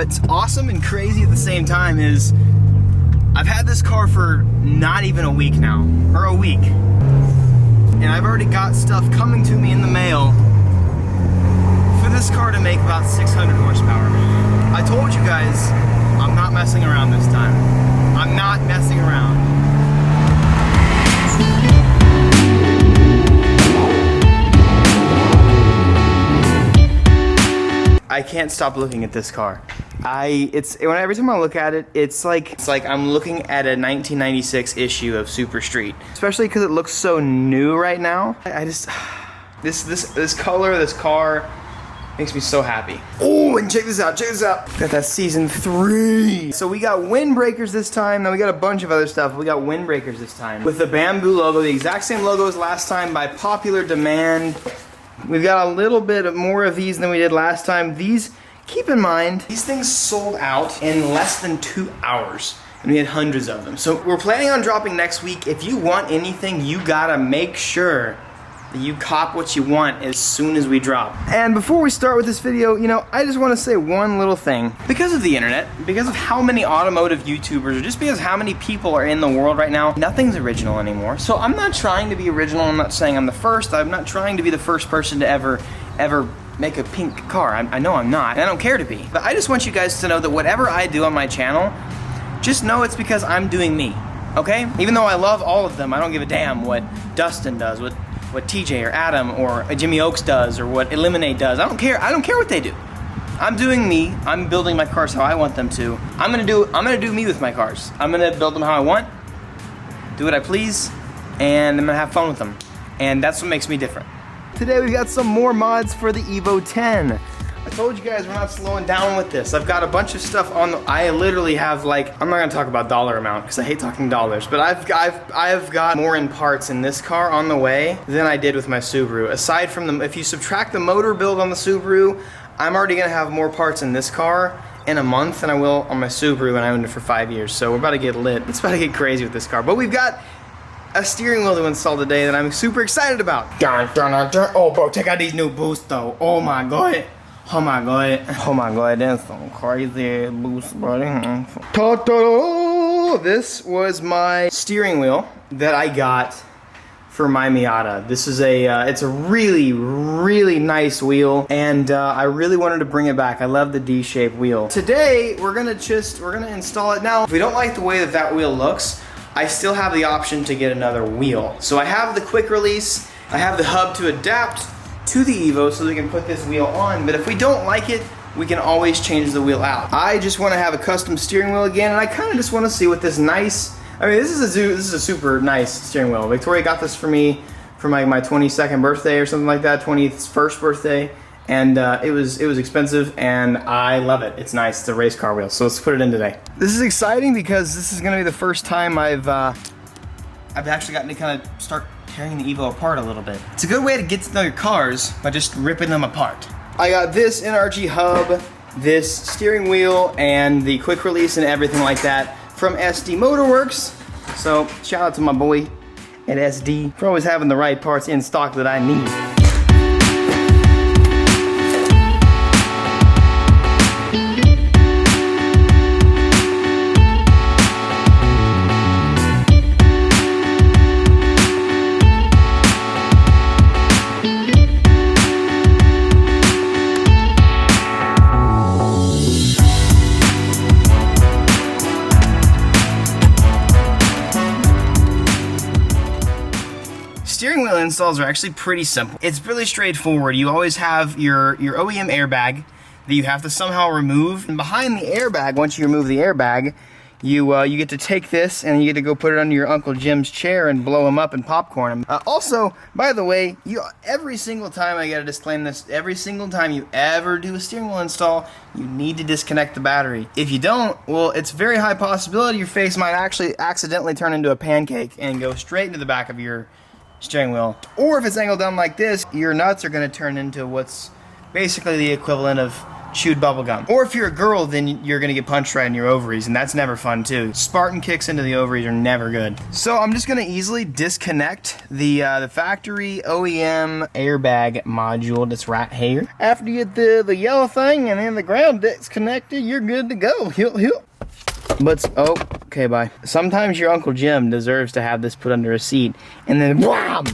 what's awesome and crazy at the same time is I've had this car for not even a week now, or a week. And I've already got stuff coming to me in the mail for this car to make about 600 horsepower. I told you guys, I'm not messing around this time. I'm not messing around. I can't stop looking at this car. Every time I look at it, it's like I'm looking at a 1996 issue of Super Street. Especially because it looks so new right now. This color, this car makes me so happy. Oh, and check this out, check this out. Got that season 3. So we got windbreakers this time. Now we got a bunch of other stuff. We got windbreakers this time with the bamboo logo, the exact same logo as last time by popular demand. We've got a little bit more of these than we did last time. These, keep in mind, these things sold out in less than 2 hours. And we had hundreds of them. So we're planning on dropping next week. If you want anything, you gotta make sure that you cop what you want as soon as we drop. And before we start with this video, you know, I just wanna say one little thing. Because of the internet, because of how many automotive YouTubers, or just because how many people are in the world right now, nothing's original anymore. So I'm not trying to be original, I'm not saying I'm the first, I'm not trying to be the first person to ever make a pink car. I know I'm not, and I don't care to be. But I just want you guys to know that whatever I do on my channel, just know it's because I'm doing me, okay? Even though I love all of them, I don't give a damn what Dustin does, what TJ or Adam or Jimmy Oaks does, or what Eliminate does. I don't care what they do. I'm doing me. I'm building my cars how I want them to. I'm gonna do me with my cars. I'm gonna build them how I want, do what I please, and I'm gonna have fun with them. And that's what makes me different. Today we got some more mods for the Evo 10. I told you guys we're not slowing down with this. I've got a bunch of stuff on I literally have, like, I'm not gonna talk about dollar amount because I hate talking dollars, but I've got more in parts in this car on the way than I did with my Subaru. Aside from if you subtract the motor build on the Subaru, I'm already gonna have more parts in this car in a month than I will on my Subaru when I owned it for 5 years. So we're about to get lit. It's about to get crazy with this car. But we've got a steering wheel to install today that I'm super excited about. Oh, bro, check out these new boosts though. Oh my god. Oh my god. Oh my god, that's some crazy boost, buddy. This was my steering wheel that I got for my Miata. This is it's a really, really nice wheel, and I really wanted to bring it back. I love the D-shaped wheel. Today, we're gonna install it. Now, if we don't like the way that wheel looks, I still have the option to get another wheel. So I have the quick release, I have the hub to adapt to the Evo so we can put this wheel on, but if we don't like it, we can always change the wheel out. I just want to have a custom steering wheel again, and I kind of just want to see what this nice, I mean, this is a super nice steering wheel. Victoria got this for me for my 22nd birthday or something like that, 21st birthday, and it was expensive, and I love it. It's nice. It's a race car wheel, so let's put it in today. This is exciting because this is going to be the first time I've actually gotten to kind of start tearing the Evo apart a little bit. It's a good way to get to know your cars by just ripping them apart. I got this NRG hub, this steering wheel, and the quick release and everything like that from SD Motorworks. So shout out to my boy at SD for always having the right parts in stock that I need. Steering wheel installs are actually pretty simple. It's really straightforward. You always have your OEM airbag that you have to somehow remove. And behind the airbag, once you remove the airbag, you get to take this and you get to go put it under your Uncle Jim's chair and blow him up and popcorn him. Also, by the way, every single time, I gotta disclaim this, every single time you ever do a steering wheel install, you need to disconnect the battery. If you don't, well, it's a very high possibility your face might actually accidentally turn into a pancake and go straight into the back of your steering wheel. Or if it's angled down like this, your nuts are gonna turn into what's basically the equivalent of chewed bubble gum. Or if you're a girl, then you're gonna get punched right in your ovaries, and that's never fun too. Spartan kicks into the ovaries are never good. So I'm just gonna easily disconnect the factory OEM airbag module that's right here. After you get the yellow thing and then the ground disconnected, you're good to go. But, oh, okay, bye. Sometimes your Uncle Jim deserves to have this put under a seat, and then wham!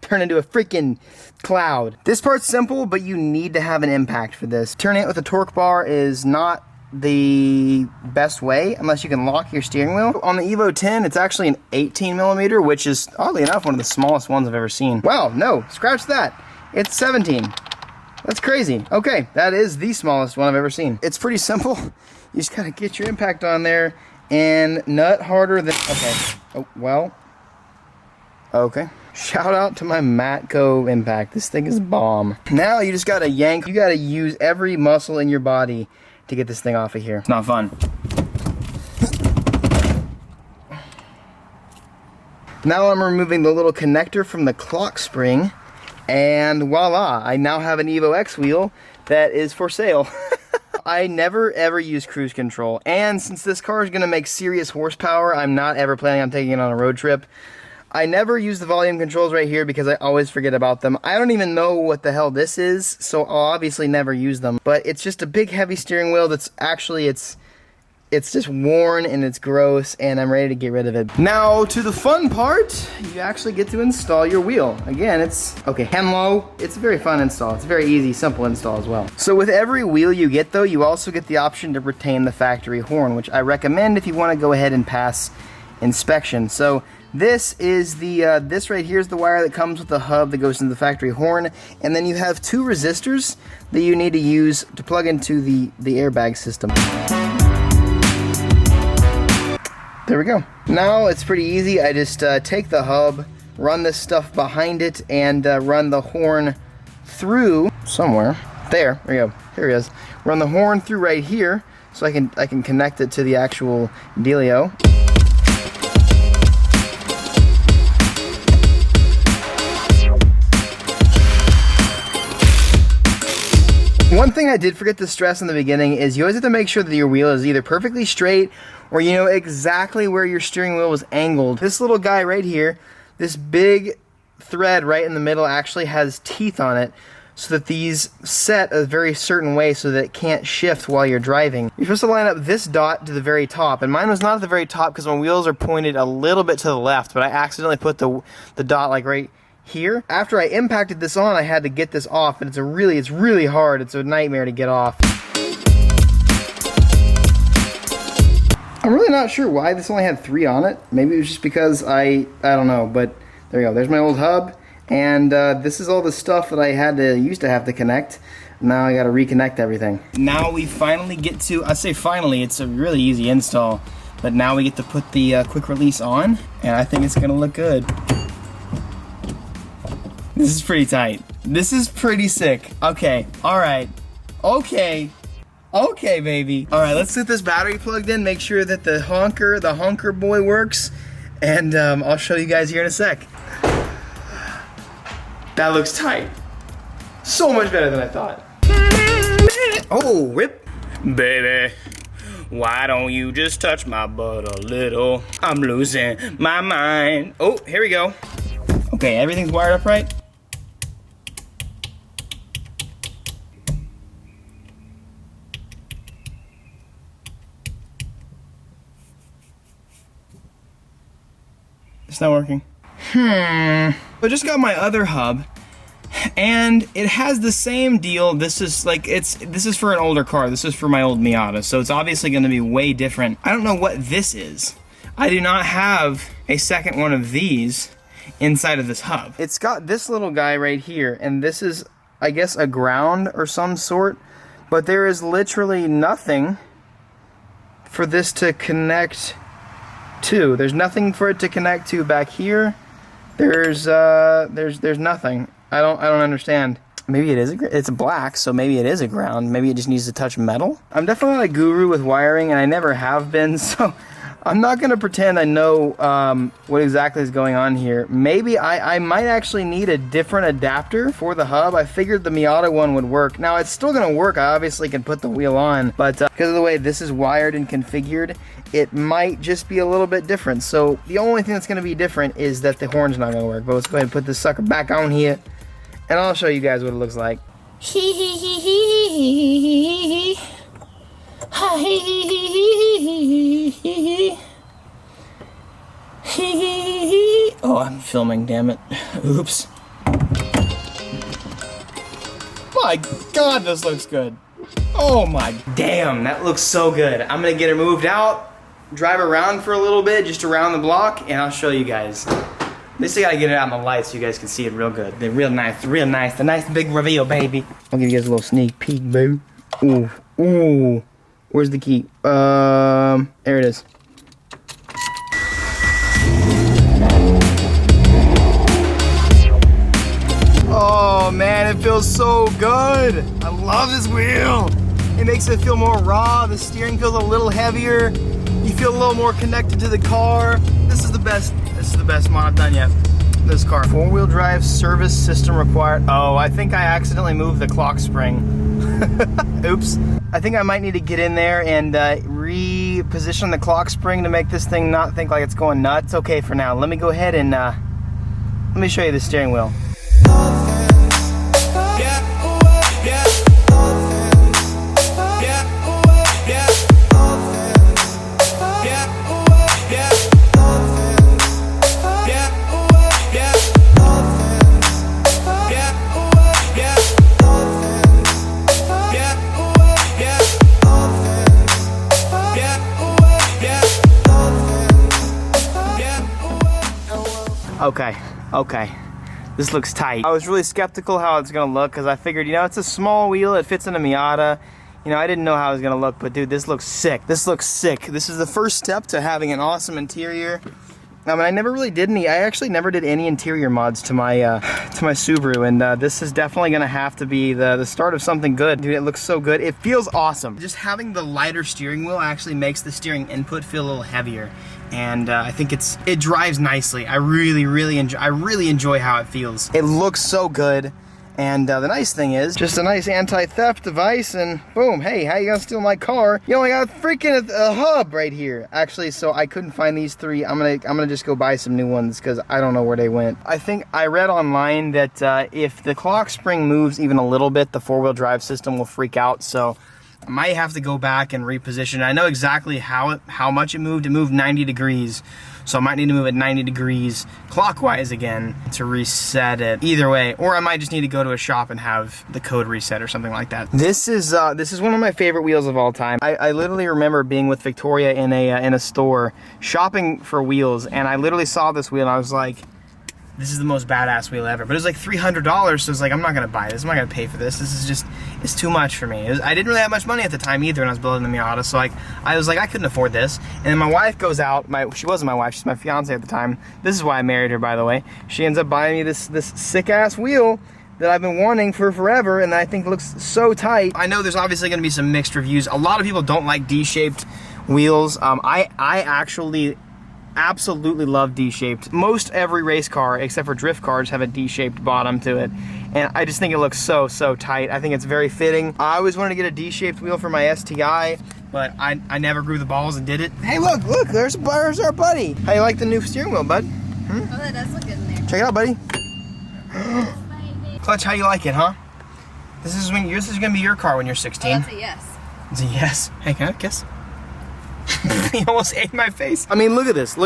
Turn into a freaking cloud. This part's simple, but you need to have an impact for this. Turning it with a torque bar is not the best way unless you can lock your steering wheel. On the Evo 10, it's actually an 18 millimeter, which is, oddly enough, one of the smallest ones I've ever seen. Wow, no, scratch that. It's 17. That's crazy. Okay, that is the smallest one I've ever seen. It's pretty simple. You just gotta get your impact on there and nut harder than, okay. Oh, well, okay. Shout out to my Matco impact. This thing is bomb. Now you just gotta yank. You gotta use every muscle in your body to get this thing off of here. It's not fun. Now I'm removing the little connector from the clock spring, and voila, I now have an Evo X wheel that is for sale. I never ever use cruise control, and since this car is going to make serious horsepower, I'm not ever planning on taking it on a road trip. I never use the volume controls right here because I always forget about them. I don't even know what the hell this is, so I'll obviously never use them. But it's just a big heavy steering wheel that's actually, it's just worn and it's gross, and I'm ready to get rid of it. Now to the fun part, you actually get to install your wheel. Again, it's, okay, hello. It's a very fun install. It's a very easy, simple install as well. So with every wheel you get though, you also get the option to retain the factory horn, which I recommend if you want to go ahead and pass inspection. So this is the, this right here is the wire that comes with the hub that goes into the factory horn, and then you have two resistors that you need to use to plug into the airbag system. There we go. Now it's pretty easy. I just take the hub, run this stuff behind it, and run the horn through somewhere. There we go. Here it is. Run the horn through right here, so I can connect it to the actual dealio. One thing I did forget to stress in the beginning is you always have to make sure that your wheel is either perfectly straight or you know exactly where your steering wheel was angled. This little guy right here, this big thread right in the middle actually has teeth on it so that these set a very certain way so that it can't shift while you're driving. You're supposed to line up this dot to the very top, and mine was not at the very top because my wheels are pointed a little bit to the left, but I accidentally put the dot like right here. After I impacted this on, I had to get this off, and it's really hard. It's a nightmare to get off. I'm really not sure why this only had 3 on it. Maybe it was just because I don't know, but there we go. There's my old hub, and this is all the stuff that I used to have to connect. Now I got to reconnect everything. Now we finally get to, I say finally, it's a really easy install, but now we get to put the quick release on, and I think it's gonna look good. This is pretty tight. This is pretty sick. Okay, alright. Okay, baby. Alright, let's get this battery plugged in, make sure that the honker boy works, and I'll show you guys here in a sec. That looks tight. So much better than I thought. Oh, rip. Baby, why don't you just touch my butt a little? I'm losing my mind. Oh, here we go. Okay, everything's wired up right? It's not working. I just got my other hub, and it has the same deal. This is like, this is for an older car. This is for my old Miata, so it's obviously going to be way different. I don't know what this is. I do not have a second one of these inside of this hub. It's got this little guy right here, and this is, I guess, a ground or some sort, but there is literally nothing for this to connect to. There's nothing for it to connect to back here. There's nothing. I don't understand. Maybe it is it's black, so maybe it is a ground. Maybe it just needs to touch metal. I'm definitely not a guru with wiring, and I never have been, so I'm not gonna pretend I know what exactly is going on here. Maybe I might actually need a different adapter for the hub. I figured the Miata one would work. Now it's still gonna work. I obviously can put the wheel on, but because of the way this is wired and configured, it might just be a little bit different. So the only thing that's gonna be different is that the horn's not gonna work. But let's go ahead and put this sucker back on here, and I'll show you guys what it looks like. Oh, I'm filming, damn it. Oops. My God, this looks good. Oh my, damn, that looks so good. I'm gonna get it moved out, drive around for a little bit, just around the block, and I'll show you guys. At least I gotta get it out in the light so you guys can see it real good. They're real nice, real nice. The nice big reveal, baby. I'll give you guys a little sneak peek, boo. Ooh, ooh. Where's the key? There it is. Oh man, it feels so good. I love this wheel. It makes it feel more raw. The steering feels a little heavier. You feel a little more connected to the car. This is the best mod I've done yet. This car. 4-wheel drive service system required. Oh, I think I accidentally moved the clock spring. Oops. I think I might need to get in there and reposition the clock spring to make this thing not think like it's going nuts. Okay for now. Let me go ahead and let me show you the steering wheel. Okay, this looks tight. I was really skeptical how it's gonna look because I figured, you know, it's a small wheel, it fits in a Miata. You know, I didn't know how it was gonna look, but dude, this looks sick. This looks sick. This is the first step to having an awesome interior. I mean, I actually never did any interior mods to my Subaru, and this is definitely gonna have to be the start of something good. Dude, it looks so good. It feels awesome. Just having the lighter steering wheel actually makes the steering input feel a little heavier, and I think it drives nicely. I really enjoy how it feels. It looks so good. And the nice thing is, just a nice anti-theft device, and boom, hey, how you gonna steal my car? You only got freaking a hub right here. Actually, so I couldn't find these three. I'm gonna just go buy some new ones because I don't know where they went. I think I read online that if the clock spring moves even a little bit, the 4-wheel drive system will freak out. So I might have to go back and reposition. I know exactly how much it moved. It moved 90 degrees. So I might need to move it 90 degrees clockwise again to reset it. Either way, or I might just need to go to a shop and have the code reset or something like that. This is one of my favorite wheels of all time. I literally remember being with Victoria in a store shopping for wheels, and I literally saw this wheel and I was like, this is the most badass wheel ever. But it was like $300, so it's like, I'm not gonna buy this. I'm not gonna pay for this. This is just, it's too much for me. I didn't really have much money at the time either when I was building the Miata, so like, I was like, I couldn't afford this. And then my wife goes out, she wasn't my wife, she's my fiance at the time. This is why I married her, by the way. She ends up buying me this sick ass wheel that I've been wanting for forever, and I think looks so tight. I know there's obviously gonna be some mixed reviews. A lot of people don't like D-shaped wheels. I actually absolutely love D-shaped. Most every race car, except for drift cars, have a D-shaped bottom to it. And I just think it looks so tight. I think it's very fitting. I always wanted to get a D-shaped wheel for my STI, but I never grew the balls and did it. Hey, look, there's our buddy. How you like the new steering wheel, bud? Oh, that does look good in there. Check it out, buddy. Clutch, how you like it, huh? This is gonna be your car when you're 16. Oh, that's a yes. It's a yes. Hey, can I have a kiss? He almost ate my face. I mean, look at this.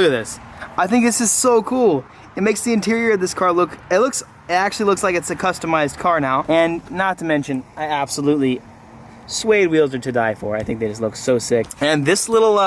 I think this is so cool. It makes the interior of this car it actually looks like it's a customized car now. And not to mention, suede wheels are to die for. I think they just look so sick. And this little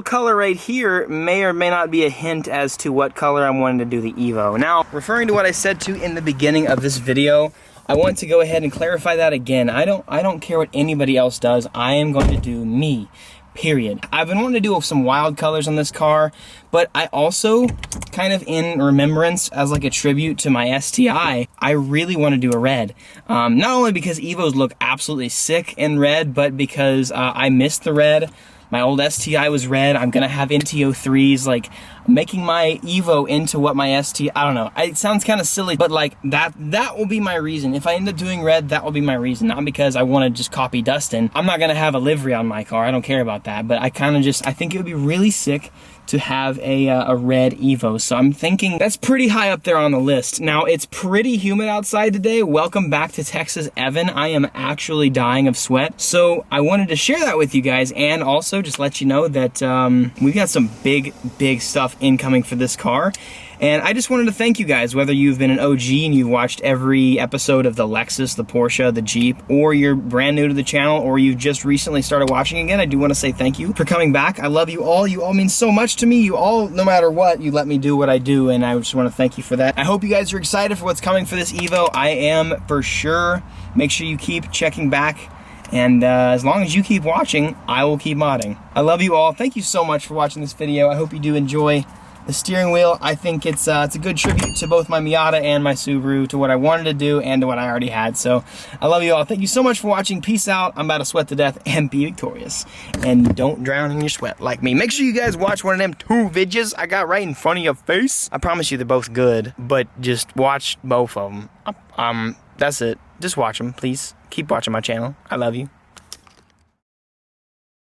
color right here may or may not be a hint as to what color I'm wanting to do the Evo. Now, referring to what I said in the beginning of this video, I want to go ahead and clarify that again. I don't care what anybody else does. I am going to do me. Period. I've been wanting to do some wild colors on this car, but I also, kind of in remembrance as like a tribute to my STI, I really want to do a red. Not only because Evos look absolutely sick in red, but because I missed the red. My old STI was red. I'm gonna have NTO3s. Like, making my Evo into what my STI, I don't know. It sounds kind of silly, but like that will be my reason. If I end up doing red, that will be my reason. Not because I want to just copy Dustin. I'm not gonna have a livery on my car. I don't care about that. But I think it would be really sick to have a red Evo. So I'm thinking that's pretty high up there on the list. Now, it's pretty humid outside today. Welcome back to Texas, Evan. I am actually dying of sweat. So I wanted to share that with you guys, and also just let you know that we've got some big stuff incoming for this car. And I just wanted to thank you guys, whether you've been an OG and you've watched every episode of the Lexus, the Porsche, the Jeep, or you're brand new to the channel, or you've just recently started watching again. I do want to say thank you for coming back. I love you all. You all mean so much to me. You all, no matter what, you let me do what I do, and I just want to thank you for that. I hope you guys are excited for what's coming for this Evo. I am for sure. Make sure you keep checking back. And as long as you keep watching, I will keep modding. I love you all. Thank you so much for watching this video. I hope you do enjoy the steering wheel. I think it's a good tribute to both my Miata and my Subaru, to what I wanted to do and to what I already had. So I love you all. Thank you so much for watching. Peace out. I'm about to sweat to death and be victorious. And don't drown in your sweat like me. Make sure you guys watch one of them 2 vidges I got right in front of your face. I promise you they're both good, but just watch both of them. That's it. Just watch them, please. Keep watching my channel. I love you.